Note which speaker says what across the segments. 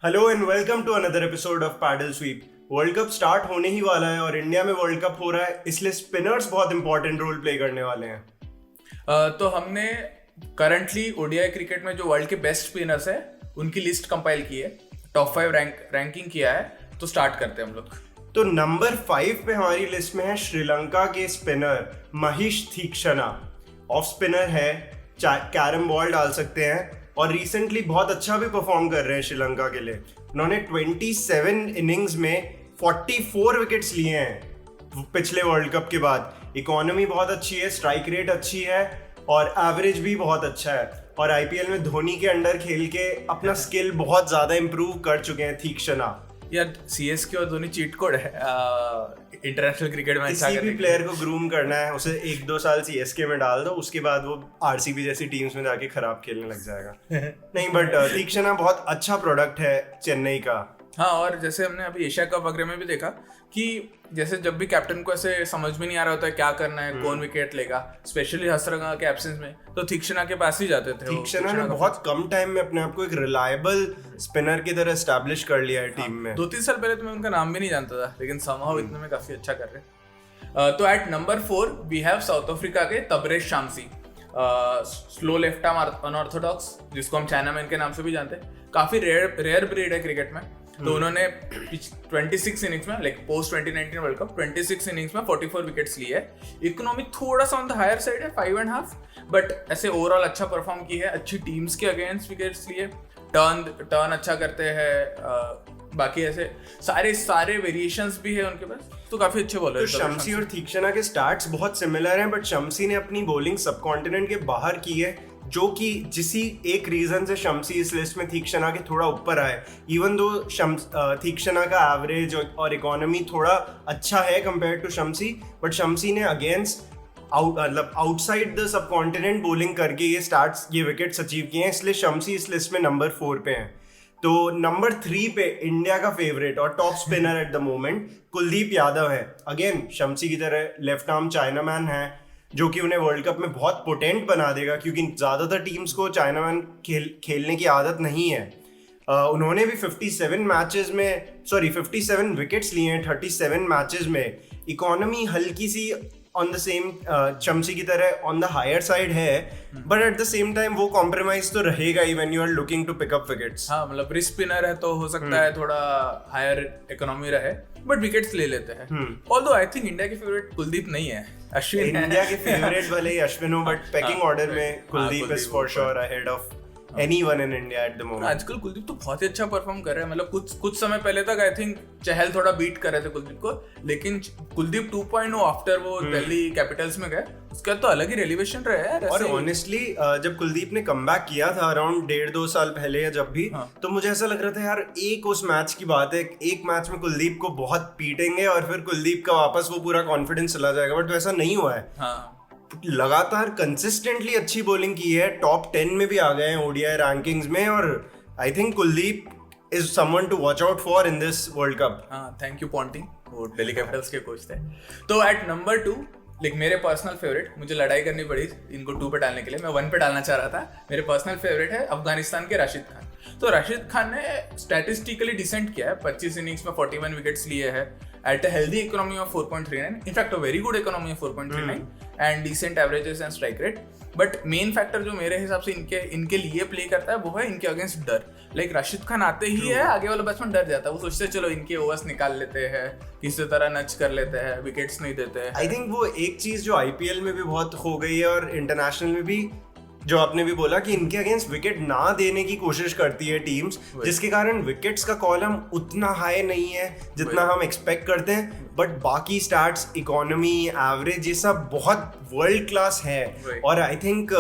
Speaker 1: Hello and welcome to another episode of paddle sweep. World cup start होने ही वाला है और इंडिया में वर्ल्ड कप हो रहा है, इसलिए स्पिनर्स बहुत इंपॉर्टेंट रोल प्ले करने वाले हैं।
Speaker 2: तो हमने करंटली ओडीआई क्रिकेट में जो वर्ल्ड के बेस्ट स्पिनर्स है उनकी लिस्ट कंपाइल की है, टॉप 5 रैंकिंग किया है। तो स्टार्ट करते हैं हम लोग।
Speaker 1: तो नंबर 5 पे हमारी लिस्ट में है श्रीलंका के spinner Mahesh Theekshana. Off spinner है, कैरम बॉल डाल सकते हैं और रिसेंटली बहुत अच्छा भी परफॉर्म कर रहे हैं श्रीलंका के लिए। उन्होंने 27 इनिंग्स में 44 विकेट्स लिए हैं पिछले वर्ल्ड कप के बाद। इकोनॉमी बहुत अच्छी है, स्ट्राइक रेट अच्छी है और एवरेज भी बहुत अच्छा है। और आईपीएल में धोनी के अंडर खेल के अपना स्किल बहुत ज़्यादा इम्प्रूव कर चुके हैं तीक्षणा।
Speaker 2: यार सीएसके और धोनी चीट कोड है इंटरनेशनल क्रिकेट में।
Speaker 1: किसी भी प्लेयर को ग्रूम करना है, उसे 1-2 साल सीएसके में डाल दो, उसके बाद वो आरसीबी जैसी टीम्स में जाके खराब खेलने लग जाएगा। नहीं, बट तीक्षणा बहुत अच्छा प्रोडक्ट है चेन्नई का।
Speaker 2: हाँ, और जैसे हमने अभी एशिया कप वगैरह में भी देखा कि जैसे जब भी कैप्टन को ऐसे समझ में नहीं आ रहा होता है क्या करना है, कौन विकेट लेगा, स्पेशली हसरंगा के एब्सेंस में, तो तीक्षणा के पास ही जाते थे।
Speaker 1: तीक्षणा ने बहुत कम टाइम में अपने आप को एक रिलायबल स्पिनर की तरह एस्टैब्लिश कर लिया है टीम में।
Speaker 2: 2-3 साल पहले तो मैं उनका नाम भी नहीं जानता था, लेकिन समहाउ इतने में काफी अच्छा कर रहे। तो at number 4 we have South Africa के Tabraiz Shamsi, slow left arm unorthodox, जिसको हम चाइना मैन के नाम से भी जानते हैं। काफी रेयर ब्रीड है क्रिकेट में। तो उन्होंने 26 इनिंग्स में, like post 2019 world cup, 26 innings में 44 विकेट्स लिए है। इकोनॉमी थोड़ा सा ऑन द हायर साइड है, 5.5, बट ऐसे ओवरऑल अच्छा परफॉर्म की है। अच्छी टीम्स के अगेंस्ट विकेट्स लिए, टर्न अच्छा करते हैं। बाकी ऐसे सारे वेरिएशंस भी है उनके पास, तो काफी अच्छे बॉलर
Speaker 1: तो शम्सी और तीक्षणा के स्टार्ट्स बहुत सिमिलर हैं, बट शम्सी ने अपनी बॉलिंग सबकॉन्टिनेंट के बाहर की है, जो कि जिसी एक रीजन से शम्सी इस लिस्ट में तीक्षणा के थोड़ा ऊपर आए। इवन दो तीक्षणा का एवरेज और इकोनॉमी थोड़ा अच्छा है compare to Shamsi, but Shamsi ने against outside the subcontinent bowling करके ये विकेट्स अचीव किए हैं, इसलिए शम्सी इस लिस्ट में नंबर 4 पे हैं। तो नंबर 3 पे इंडिया का फेवरेट और top spinner eight the moment Kuldeep Yadav है। अगेन शम्सी की तरह लेफ्ट आर्म चाइना मैन है, जो कि उन्हें वर्ल्ड कप में बहुत पोटेंट बना देगा, क्योंकि ज़्यादातर टीम्स को चाइना मैन खेलने की आदत नहीं है। उन्होंने भी 57 विकेट्स लिए हैं 37 मैचेस में। इकोनॉमी हल्की सी ऑन द सेम शम्सी की तरह ऑन द हायर साइड है, but at the same time वो कॉम्प्रोमाइज तो रहेगा ही when you are looking to pick up wickets.
Speaker 2: हाँ, मतलब रिस्क स्पिनर है तो हो सकता है थोड़ा हायर इकोनॉमी रहे, बट विकेट्स ले लेते हैं। ऑल्दो आई थिंक इंडिया के फेवरेट कुलदीप नहीं है, अश्विन है।
Speaker 1: इंडिया के फेवरेट भले ही अश्विन हो, बट पैकिंग ऑर्डर में Kuldeep is for sure ahead of anyone in India at the moment।
Speaker 2: आजकल कुलदीप तो बहुत ही अच्छा परफॉर्म कर रहा है। मतलब कुछ समय पहले तक आई थिंक चहल थोड़ा बीट कर रहे थे कुलदीप को, लेकिन कुलदीप 2.0 आफ्टर वो दिल्ली कैपिटल्स में गए, उसका तो अलग ही रेलिवेशन रहा है।
Speaker 1: और ऑनेस्टली जब कुलदीप ने कमबैक किया था अराउंड 1.5-2 साल पहले या जब भी, तो मुझे ऐसा लग रहा था यार एक उस मैच की बात है, एक मैच में कुलदीप को बहुत पीटेंगे और फिर कुलदीप का वापस वो पूरा कॉन्फिडेंस चला जाएगा, बट वैसा नहीं हुआ है।
Speaker 2: हाँ,
Speaker 1: लगातार कंसिस्टेंटली अच्छी बॉलिंग की है, टॉप 10 में भी आ गए हैं ओडीआई रैंकिंग्स में, और I think Kuldeep is someone to watch out for in this world cup.
Speaker 2: हाँ, थैंक यू पॉन्टिंग, वो दिल्ली कैपिटल्स के कोच थे। तो एट नंबर 2, लाइक मेरे पर्सनल फेवरेट, मुझे लड़ाई करनी पड़ी इनको 2 पे डालने के लिए, मैं 1 पे डालना चाह रहा था। मेरे पर्सनल फेवरेट है अफगानिस्तान के राशिद खान। तो राशिद खान ने स्टैटिस्टिकली डिसेंट किया है, 25 इनिंग्स में 41 विकेट्स लिए हैं at a healthy economy of 4.39, in fact a very good economy of 4.39 and decent averages and strike rate। But main factor जो मेरे हिसाब से इनके लिए प्ले करता है वो है इनके अगेंस्ट डर। लाइक राशिद खान आते ही है आगे वाला बैट्समैन डर जाता है, वो सोचते चलो इनके ओवर्स निकाल लेते हैं, किसी तरह नच कर लेते हैं, विकेट्स नहीं देते हैं।
Speaker 1: आई थिंक वो एक चीज जो आईपीएल में भी बहुत हो गई है और इंटरनेशनल में भी, जो आपने भी बोला कि इनके अगेंस्ट विकेट ना देने की कोशिश करती है टीम्स, जिसके कारण विकेट्स का कॉलम उतना हाई नहीं है जितना हम एक्सपेक्ट करते हैं, बट बाकी स्टैट्स, इकोनॉमी, एवरेज, ये सब बहुत वर्ल्ड क्लास है। और आई थिंक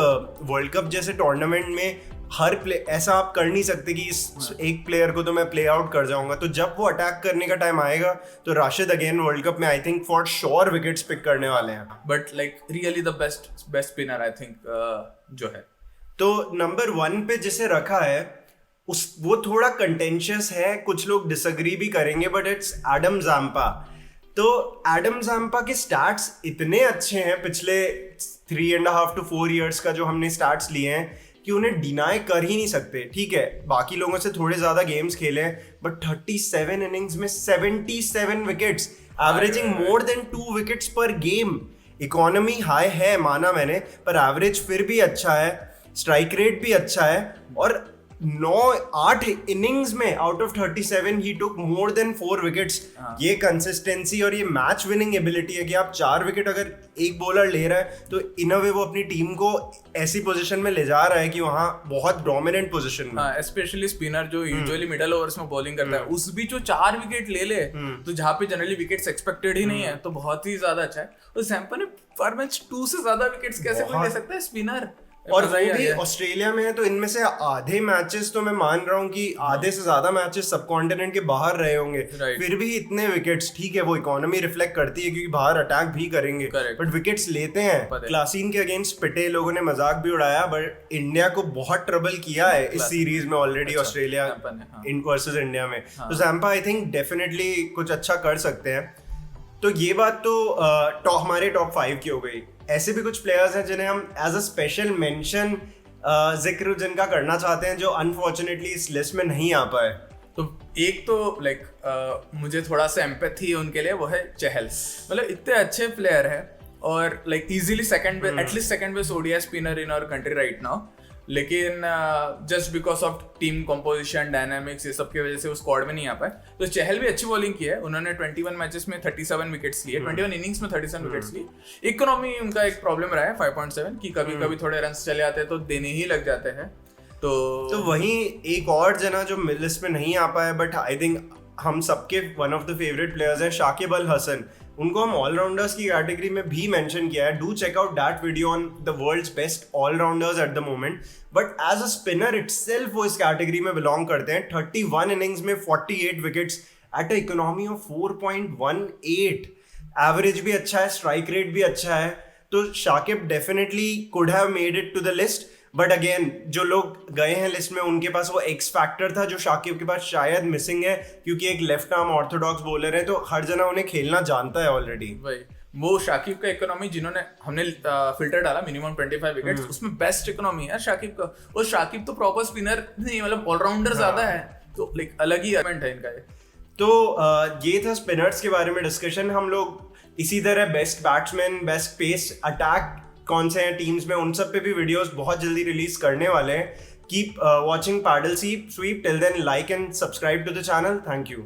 Speaker 1: वर्ल्ड कप जैसे टूर्नामेंट में हर प्ले ऐसा आप कर नहीं सकते कि इस एक प्लेयर को तो मैं प्ले आउट कर जाऊंगा, तो जब वो अटैक करने का टाइम आएगा तो राशिद अगेन वर्ल्ड कप में I think for sure wickets pick करने वाले हैं।
Speaker 2: But like really the best spinner I think जो है।
Speaker 1: तो नंबर 1 पे जिसे रखा है वो थोड़ा कंटेंशियस है, कुछ लोग डिसएग्री भी करेंगे, बट इट्स एडम ज़ाम्पा। तो एडम ज़ाम्पा के स्टार्ट्स इतने अच्छे हैं पिछले 3.5 to 4 years का जो हमने स्टार्ट्स लिए हैं, कि उन्हें डिनाई कर ही नहीं सकते। ठीक है, बाकी लोगों से थोड़े ज्यादा गेम्स खेले हैं, बट 37 इनिंग्स में 77 wickets, averaging more than 2 wickets पर गेम। इकोनॉमी हाई है माना मैंने, पर एवरेज फिर भी अच्छा है, स्ट्राइक रेट भी अच्छा है, और 8 इनिंग्स में out of 37 he took more than 4 wickets. ये कंसिस्टेंसी और ये मैच विनिंग एबिलिटी है कि आप 4 विकेट अगर एक बॉलर ले रहा है तो इन अ वे वो अपनी टीम को ऐसी पोजीशन में ले जा रहा है कि वहां बहुत डोमिनेंट पोजीशन में,
Speaker 2: स्पेशली स्पिनर जो यूजुअली मिडल ओवर्स में बॉलिंग करता है, उस भी जो 4 विकेट ले तो जहाँ पे जनरली विकेट्स एक्सपेक्टेड ही नहीं है, तो बहुत ही ज्यादा अच्छा है। और सैम्पल ने पर मैच 2 से ज्यादा विकेट्स कैसे कोई ले सकता है स्पिनर,
Speaker 1: और वो भी ऑस्ट्रेलिया में है, तो इनमें से आधे मैचेस तो मैं मान रहा हूँ कि आधे से ज्यादा मैचेस सब कॉन्टिनेंट के बाहर रहे होंगे, फिर भी इतने विकेट्स। ठीक है, वो इकोनॉमी रिफ्लेक्ट करती है क्योंकि बाहर अटैक भी करेंगे, बट विकेट्स लेते हैं। क्लासीन के अगेंस्ट पिटे, लोगों ने मजाक भी उड़ाया, बट इंडिया को बहुत ट्रबल किया है इस सीरीज में ऑलरेडी, ऑस्ट्रेलिया वर्सेस इंडिया में। तो ज़ैम्पा आई थिंक डेफिनेटली कुछ अच्छा कर सकते हैं। तो ये बात तो हमारे टॉप 5 की हो गई। ऐसे भी कुछ प्लेयर्स हैं जिन्हें हम एज अ स्पेशल मेंशन जिक्र जिनका करना चाहते हैं, जो अनफॉर्चुनेटली इस लिस्ट में नहीं आ पाए।
Speaker 2: तो एक तो मुझे थोड़ा सा एम्पैथी है उनके लिए, वो है चहल। मतलब इतने अच्छे प्लेयर है और इजीली सेकंड पे, at least second best ODI spinner in our country right now, लेकिन just because of team composition, dynamics, ये सब की वजह से वो स्क्वाड में नहीं आ पाए। तो चहल भी अच्छी बॉलिंग की है, उन्होंने 21 मैचेस में 37 विकेट्स लिए, 21 इनिंग्स में 37 विकेट्स लिए। इकोनॉमी उनका एक प्रॉब्लम रहा है 5.7 की, कभी कभी थोड़े रन चले आते हैं तो देने ही लग जाते हैं। तो
Speaker 1: वहीं एक और जना जो लिस्ट में नहीं आ पाया, बट आई थिंक हम सबके one of the favourite players हैं, शाकिब अल हसन। उनको हम ऑलराउंडर्स की कैटेगरी में भी मेंशन किया है। Do check out that video on the world's best allrounders at the moment, but as a spinner itself वो इस कैटेगरी में बिलोंग करते हैं। 31 इनिंग्स में 48 wickets at a economy of 4.18, average भी अच्छा है, स्ट्राइक रेट भी अच्छा है। तो Shakib definitely could have made it to the list, but again जो लोग गए हैं लिस्ट में उनके पास वो एक्स फैक्टर था जो शाकिब के पास शायद मिसिंग है, क्योंकि एक लेफ्ट आर्म ऑर्थोडॉक्स बॉलर है, तो हर जना उन्हें खेलना जानता है ऑलरेडी।
Speaker 2: भाई वो शाकिब का इकोनॉमी जिन्होंने हमने फिल्टर डाला मिनिमम 25 विकेट्स, उसमें बेस्ट इकोनॉमी है शाकिब का। और शाकिब तो प्रॉपर स्पिनर नहीं, मतलब ऑलराउंडर ज्यादा है, तो अलग ही इवेंट है इनका।
Speaker 1: तो ये था स्पिनर्स के बारे में डिस्कशन। हम लोग इसी तरह best batsman, best pace attack कौन से हैं टीम्स में, उन सब पे भी वीडियोस बहुत जल्दी रिलीज करने वाले हैं। Keep watching paddle sweep. Till then like and subscribe to the channel. Thank you.